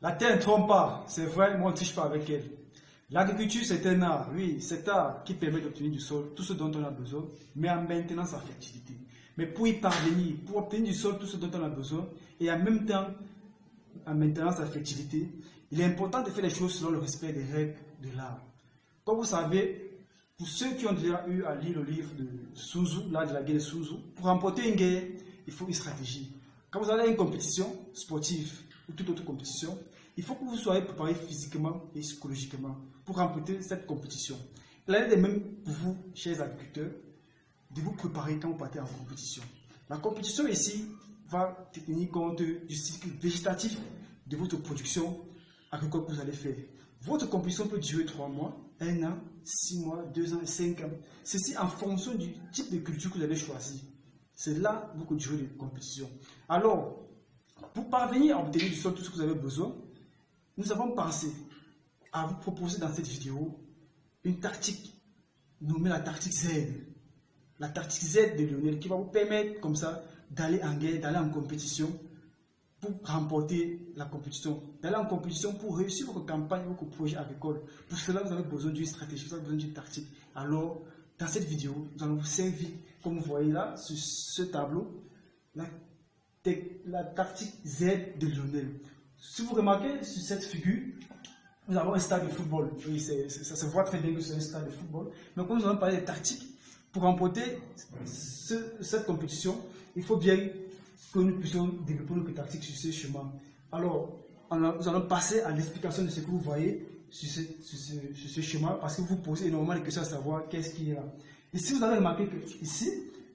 La terre ne trompe pas, c'est vrai, mais on ne triche pas avec elle. L'agriculture, c'est un art, oui, c'est un art qui permet d'obtenir du sol tout ce dont on a besoin, mais en maintenant sa fertilité. Mais pour y parvenir, pour obtenir du sol tout ce dont on a besoin, et en même temps, en maintenant sa fertilité, il est important de faire les choses selon le respect des règles de l'art. Comme vous savez, pour ceux qui ont déjà eu à lire le livre de Sun Tzu, l'art de la guerre de Sun Tzu, pour remporter une guerre, il faut une stratégie. Quand vous allez à une compétition sportive ou toute autre compétition, il faut que vous soyez préparé physiquement et psychologiquement pour remporter cette compétition. Il est de même pour vous, chers agriculteurs, de vous préparer quand vous partez en compétition. La compétition ici va tenir compte du cycle végétatif de votre production agricole que vous allez faire. Votre compétition peut durer 3 mois, 1 an, 6 mois, 2 ans et 5 ans. Ceci en fonction du type de culture que vous avez choisi. C'est là votre durée de compétition. Alors, pour parvenir à obtenir du sol tout ce que vous avez besoin, nous avons pensé à vous proposer dans cette vidéo une tactique nommée la tactique Z. La tactique Z de Lionel qui va vous permettre comme ça d'aller en guerre, d'aller en compétition pour remporter la compétition, d'aller en compétition pour réussir votre campagne, votre projet agricole. Pour cela, vous avez besoin d'une stratégie, vous avez besoin d'une tactique. Alors, dans cette vidéo, nous allons vous servir, comme vous voyez là, sur ce tableau, la tactique Z de Lionel. Si vous remarquez sur cette figure, nous avons un stade de football. Oui, ça se voit très bien que c'est un stade de football. Mais quand nous allons parler des tactiques, pour remporter cette compétition, il faut bien que nous puissions développer notre tactique sur ce chemin. Alors, nous allons passer à l'explication de ce que vous voyez sur ce chemin, parce que vous posez énormément de questions à savoir qu'est-ce qui est là. Ici, vous avez remarqué que ici,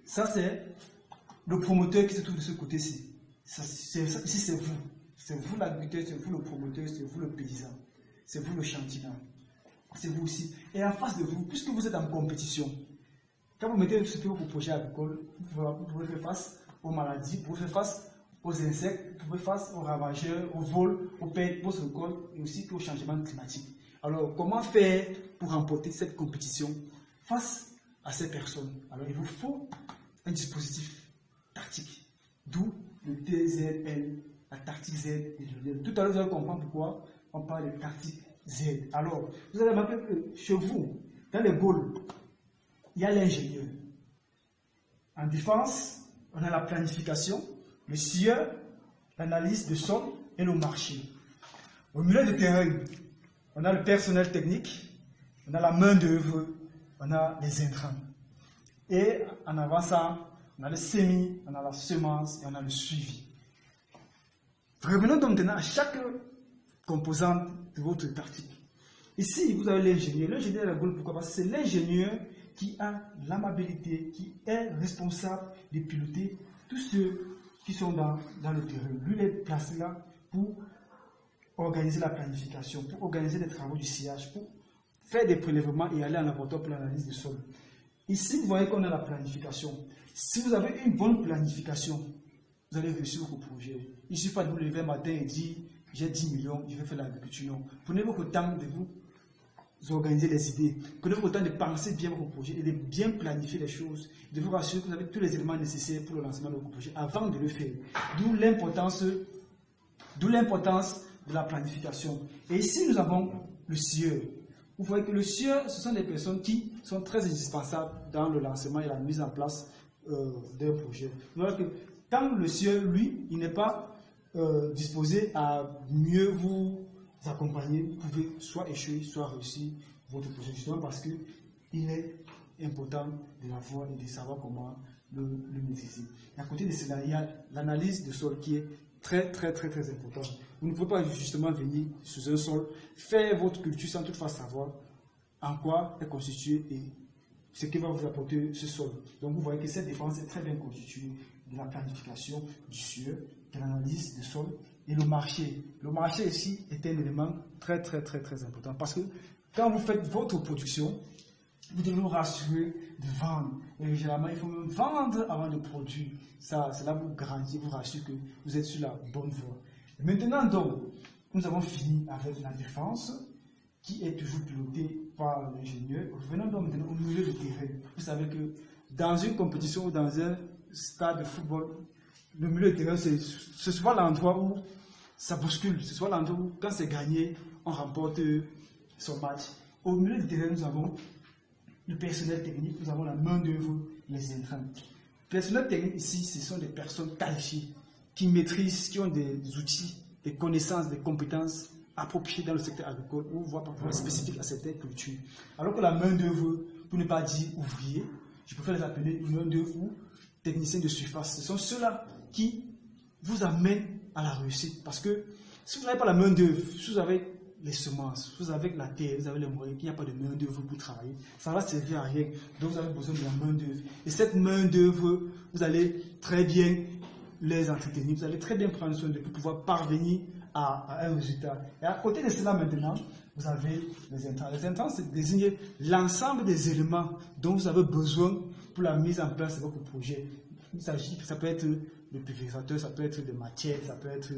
ça c'est le promoteur qui se trouve de ce côté-ci. Ici, c'est vous. C'est vous l'agriculteur, c'est vous le promoteur, c'est vous le paysan, c'est vous le chantier. C'est vous aussi. Et en face de vous, puisque vous êtes en compétition, quand vous mettez sur votre projet agricole, vous pouvez faire face aux maladies, vous pouvez faire face aux insectes, vous pouvez faire face aux ravageurs, aux vols, aux pertes post-récolte et aussi au changement climatique. Alors, comment faire pour remporter cette compétition face à ces personnes? Alors, il vous faut un dispositif tactique, d'où le TZL, la tactique Z. Tout à l'heure, vous allez comprendre pourquoi on parle de tactique Z. Alors, vous allez remarquer que chez vous, dans les Gaules, il y a l'ingénieur. En défense, on a la planification, le scieur, l'analyse de sol et le marché. Au milieu de terrain, on a le personnel technique, on a la main-d'œuvre, on a les intrants. Et en avançant, on a le semis, on a la semence et on a le suivi. Revenons donc maintenant à chaque composante de votre tactique. Ici, vous avez l'ingénieur. L'ingénieur est la Gaule, pourquoi? Parce que c'est l'ingénieur qui a l'amabilité, qui est responsable de piloter tous ceux qui sont dans le terrain. Lui, il est placé là pour organiser la planification, pour organiser les travaux du sillage, pour faire des prélèvements et aller en laboratoire pour l'analyse du sol. Ici, vous voyez qu'on a la planification. Si vous avez une bonne planification, vous allez réussir votre projet. Il ne suffit pas de vous lever un matin et dire j'ai 10 millions, je vais faire l'agriculture. Non. Prenez votre temps de vous organiser les idées. Prenez votre temps de penser bien votre projet et de bien planifier les choses, de vous rassurer que vous avez tous les éléments nécessaires pour le lancement de votre projet avant de le faire. D'où l'importance de la planification. Et ici, nous avons le sieur. Vous voyez que le sieur, ce sont des personnes qui sont très indispensables dans le lancement et la mise en place d'un projet. Vous voyez que quand le sieur, lui, il n'est pas disposé à mieux vous accompagner, vous pouvez soit échouer, soit réussir votre projet, justement parce qu'il est important de l'avoir et de savoir comment le maîtriser. Et à côté de cela, il y a l'analyse de sol qui est très importante. Vous ne pouvez pas justement venir sous un sol, faire votre culture sans toutefois savoir en quoi est constitué et ce qui va vous apporter ce sol. Donc vous voyez que cette défense est très bien constituée de la planification du sueur, de l'analyse du sol et le marché. Le marché ici est un élément très important parce que quand vous faites votre production, vous devez vous rassurer de vendre. Et généralement, il faut même vendre avant de produire. Ça, cela vous garantit, vous rassure que vous êtes sur la bonne voie. Et maintenant, donc, nous avons fini avec la défense qui est toujours pilotée par l'ingénieur. Revenons donc maintenant au milieu du terrain. Vous savez que dans une compétition ou dans un stade de football, le milieu de terrain, c'est souvent l'endroit où ça bouscule. Ce soit l'endroit où, quand c'est gagné, on remporte son match. Au milieu du terrain, nous avons le personnel technique, nous avons la main-d'œuvre, les intrants. Le personnel technique ici, ce sont des personnes qualifiées qui maîtrisent, qui ont des outils, des connaissances, des compétences appropriées dans le secteur agricole ou voire parfois spécifiques à certaines cultures. Alors que la main-d'œuvre, pour ne pas dire ouvrier, je préfère les appeler main-d'œuvre ou techniciens de surface. Ce sont ceux-là qui vous amènent à la réussite. Parce que si vous n'avez pas la main-d'œuvre, si vous avez les semences, vous avez la terre, vous avez les moyens, qu'il n'y a pas de main-d'œuvre pour travailler, ça ne va servir à rien. Donc vous avez besoin de la main-d'œuvre. Et cette main-d'œuvre, vous allez très bien les entretenir, vous allez très bien prendre soin d'eux pour pouvoir parvenir à un résultat. Et à côté de cela maintenant, vous avez les intrants. Les intrants, c'est désigner l'ensemble des éléments dont vous avez besoin pour la mise en place de votre projet. Il s'agit, ça peut être le pulvérisateur, ça peut être des matières, ça peut être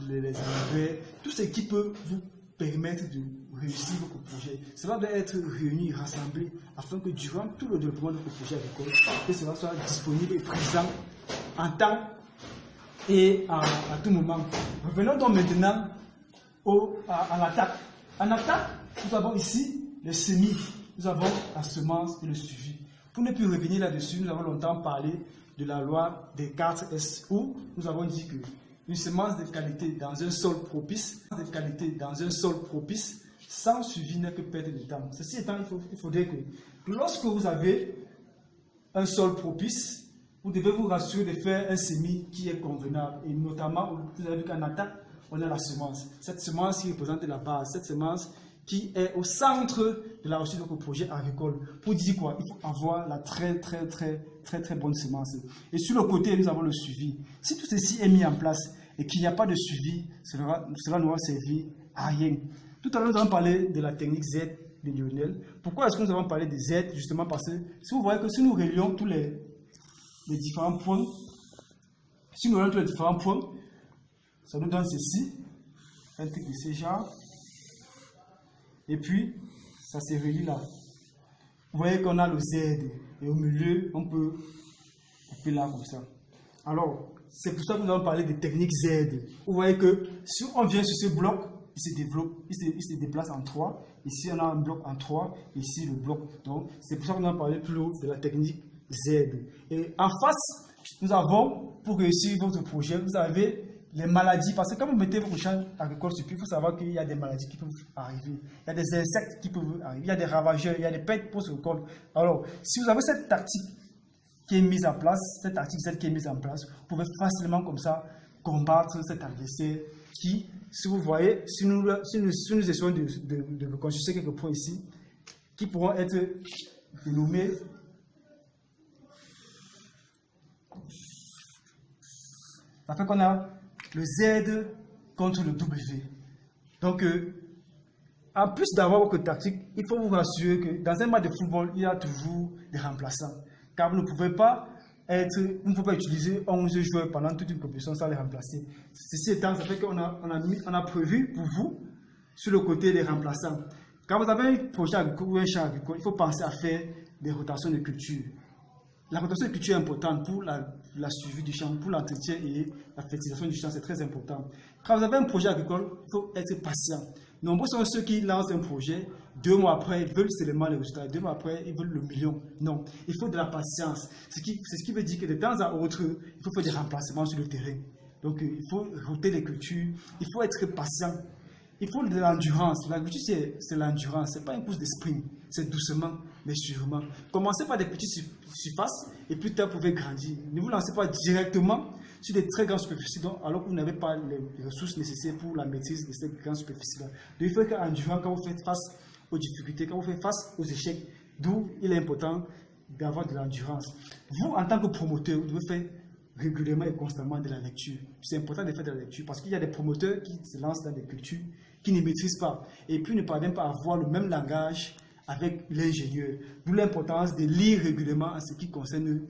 les engrais, tout ce qui peut vous permettre de réussir votre projet. Cela doit être réuni, rassemblé, afin que durant tout le développement de votre projet agricole, que cela soit disponible et présent en temps et à tout moment. Revenons donc maintenant à l'attaque. En attaque, nous avons ici le semis, nous avons la semence et le suivi. Pour ne plus revenir là-dessus, nous avons longtemps parlé de la loi des 4 S où nous avons dit que une semence de qualité dans un sol propice, sans suivi n'est que perte de temps. Ceci étant, il faudrait que lorsque vous avez un sol propice, vous devez vous rassurer de faire un semis qui est convenable. Et notamment, vous avez vu qu'en attaque, on a la semence. Cette semence qui représente la base, cette semence qui est au centre de la réussite de votre projet agricole. Pour dire quoi? Il faut avoir la très bonne semence. Et sur le côté, nous avons le suivi. Si tout ceci est mis en place et qu'il n'y a pas de suivi, cela ne va servir à rien. Tout à l'heure, nous avons parlé de la technique Z de Lionel. Pourquoi est-ce que nous avons parlé de Z? Justement parce que si vous voyez que si nous relions tous les différents points, ça nous donne ceci, un truc de ce genre. Et puis, ça se relie là. Vous voyez qu'on a le Z. Et au milieu, on peut couper là comme ça. Alors, c'est pour ça que nous allons parler de technique Z. Vous voyez que si on vient sur ce bloc, il se développe, il se déplace en 3. Ici, on a un bloc en 3. Ici, le bloc. Donc, c'est pour ça que nous allons parler plus haut de la technique Z. Et en face, nous avons, pour réussir votre projet, vous avez les maladies, parce que quand vous mettez vos champs agricoles sur pied, il faut savoir qu'il y a des maladies qui peuvent arriver. Il y a des insectes qui peuvent arriver. Il y a des ravageurs, il y a des pertes post-récolte. Alors, si vous avez cette tactique qui est mise en place, cette tactique qui est mise en place, vous pouvez facilement comme ça combattre cet adversaire qui, si vous voyez, si nous essayons de reconstituer quelques points ici, qui pourront être dénommés. Ça fait qu'on a le Z contre le W. Donc, en plus d'avoir votre tactique, il faut vous rassurer que dans un match de football, il y a toujours des remplaçants. Car vous ne pouvez pas utiliser 11 joueurs pendant toute une compétition sans les remplacer. Ceci étant, ça fait qu'on a prévu pour vous, sur le côté des remplaçants. Quand vous avez un projet agricole ou un champ agricole, il faut penser à faire des rotations de culture. La rotation de culture est importante pour la suivi du champ, pour l'entretien et la fertilisation du champ, c'est très important. Quand vous avez un projet agricole, il faut être patient. Nombreux sont ceux qui lancent un projet, 2 mois après, ils veulent seulement les résultats, 2 mois après, ils veulent le million. Non, il faut de la patience. C'est ce qui veut dire que de temps à autre, il faut faire des remplacements sur le terrain. Donc, il faut roter les cultures, il faut être patient. Il faut de l'endurance. L'agriculture, c'est l'endurance. Ce n'est pas une course de sprint. C'est doucement, mais sûrement. Commencez par des petites surfaces et plus tard, vous pouvez grandir. Ne vous lancez pas directement sur des très grandes superficies alors que vous n'avez pas les ressources nécessaires pour la maîtrise de ces grandes superficies-là. Donc, il faut être endurant quand vous faites face aux difficultés, quand vous faites face aux échecs. D'où il est important d'avoir de l'endurance. Vous, en tant que promoteur, vous devez faire régulièrement et constamment de la lecture. C'est important de faire de la lecture parce qu'il y a des promoteurs qui se lancent dans des cultures qui ne maîtrisent pas et puis ne parviennent pas à avoir le même langage avec l'ingénieur. D'où l'importance de lire régulièrement en ce qui concerne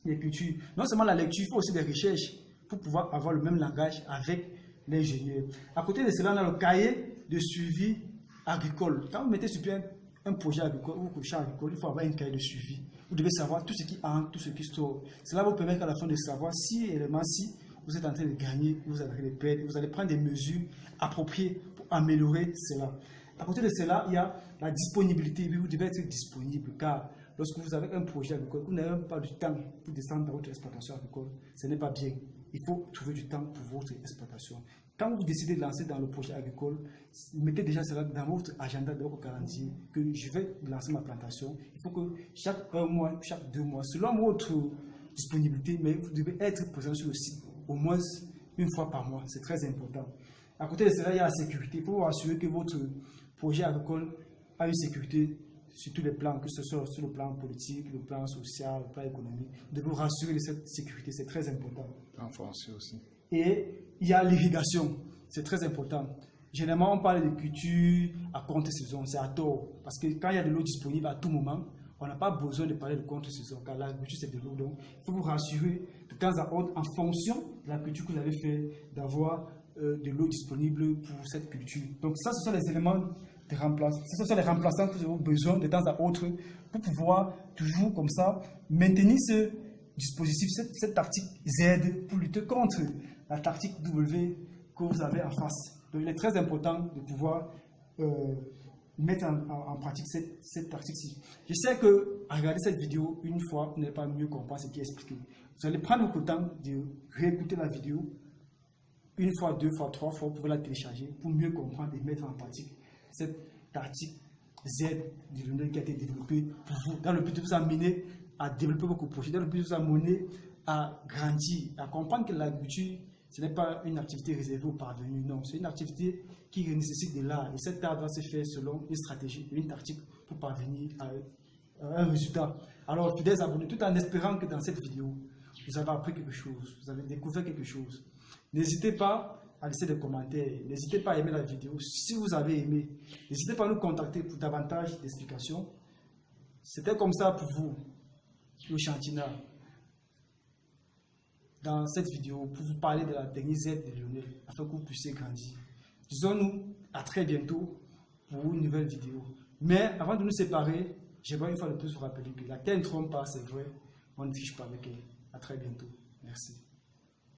les cultures. Non seulement la lecture, il faut aussi des recherches pour pouvoir avoir le même langage avec l'ingénieur. À côté de cela, on a le cahier de suivi agricole. Quand vous mettez sur pied un projet agricole ou un champ agricole, il faut avoir un cahier de suivi. Vous devez savoir tout ce qui entre, tout ce qui sort. Cela vous permet à la fin de savoir si élément ci vous êtes en train de gagner, vous êtes en train de perdre. Vous allez prendre des mesures appropriées pour améliorer cela. À côté de cela, il y a la disponibilité. Vous devez être disponible car lorsque vous avez un projet agricole, vous n'avez même pas du temps pour descendre dans votre exploitation agricole, ce n'est pas bien. Il faut trouver du temps pour votre exploitation. Quand vous décidez de lancer dans le projet agricole, mettez déjà cela dans votre agenda, dans votre calendrier, que je vais lancer ma plantation. Il faut que chaque 1 mois, chaque 2 mois, selon votre disponibilité, mais vous devez être présent sur le site au moins une fois par mois. C'est très important. À côté de cela, il y a la sécurité. Il faut vous assurer que votre projet agricole a une sécurité sur tous les plans, que ce soit sur le plan politique, le plan social, le plan économique. Vous devez vous rassurer de cette sécurité, c'est très important. En français aussi. Et il y a l'irrigation, c'est très important. Généralement, on parle de culture à contre-saison, c'est à tort. Parce que quand il y a de l'eau disponible à tout moment, on n'a pas besoin de parler de contre-saison, car la culture c'est de l'eau. Donc, il faut vous rassurer de temps à autre, en fonction de la culture que vous avez fait, d'avoir de l'eau disponible pour cette culture. Donc, ça, ce sont les éléments de remplacement. Ce sont les remplaçants que vous avez besoin de temps à autre pour pouvoir toujours comme ça maintenir ce dispositif, cette tactique Z pour lutter contre la tactique W que vous avez en face. Donc, il est très important de pouvoir mettre en pratique cette tactique-ci. Je sais que à regarder cette vidéo une fois, vous n'allez pas mieux comprendre ce qui est expliqué. Vous allez prendre votre temps de réécouter la vidéo une fois, 2 fois, 3 fois, vous pouvez la télécharger pour mieux comprendre et mettre en pratique cette tactique Z du Lionel qui a été développée pour vous, dans le but de vous amener à développer votre projet, dans le but de vous amener à grandir, à comprendre que l'agriculture, ce n'est pas une activité réservée aux parvenus, non, c'est une activité qui nécessite de l'art. Et cet art doit se faire selon une stratégie, une tactique pour parvenir à un résultat. Alors, fidèles abonnés, tout en espérant que dans cette vidéo, vous avez appris quelque chose, vous avez découvert quelque chose. N'hésitez pas à laisser des commentaires, n'hésitez pas à aimer la vidéo si vous avez aimé. N'hésitez pas à nous contacter pour davantage d'explications. C'était comme ça pour vous, le Chantina, dans cette vidéo, pour vous parler de la technique Z de Lionel, afin que vous puissiez grandir. Disons-nous à très bientôt pour une nouvelle vidéo. Mais avant de nous séparer, j'aimerais une fois de plus vous rappeler que la terre ne trompe pas, c'est vrai, on ne triche pas avec elle. À très bientôt. Merci.